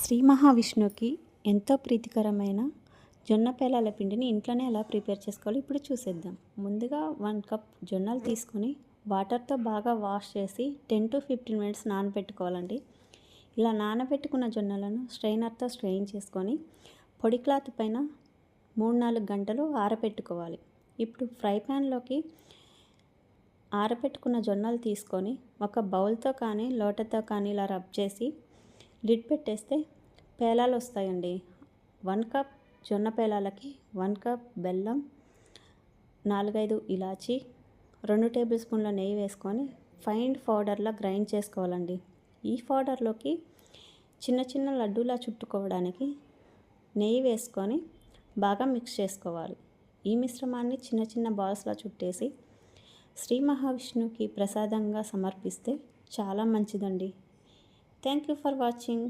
శ్రీ మహావిష్ణువుకి ఎంతో ప్రీతికరమైన జొన్న పేలాల పిండిని ఇంట్లోనే ఎలా ప్రిపేర్ చేసుకోవాలో ఇప్పుడు చూసేద్దాం. ముందుగా 1 కప్ జొన్నలు తీసుకొని వాటర్తో బాగా వాష్ చేసి 10 to 15 మినిట్స్ నానబెట్టుకోవాలండి. ఇలా నానబెట్టుకున్న జొన్నలను స్ట్రైనర్తో స్ట్రెయిన్ చేసుకొని పొడి క్లాత్ పైన 3-4 గంటలు ఆరబెట్టుకోవాలి. ఇప్పుడు ఫ్రై ప్యాన్లోకి ఆరబెట్టుకున్న జొన్నలు తీసుకొని ఒక బౌల్తో కానీ లోటతో కానీ ఇలా రబ్ చేసి లిడ్ పెట్టేస్తే పేలాలు వస్తాయండి. 1 కప్ జొన్న పేలాలకి 1 కప్ బెల్లం, 4-5 ఇలాచి, 2 టేబుల్ స్పూన్ల నెయ్యి వేసుకొని ఫైన్ పౌడర్లా గ్రైండ్ చేసుకోవాలండి. ఈ పౌడర్లోకి చిన్న చిన్న లడ్డూలా చుట్టుకోవడానికి నెయ్యి వేసుకొని బాగా మిక్స్ చేసుకోవాలి. ఈ మిశ్రమాన్ని చిన్న చిన్న బాల్స్లా చుట్టేసి శ్రీ మహావిష్ణువుకి ప్రసాదంగా సమర్పిస్తే చాలా మంచిదండి. Thank you for watching.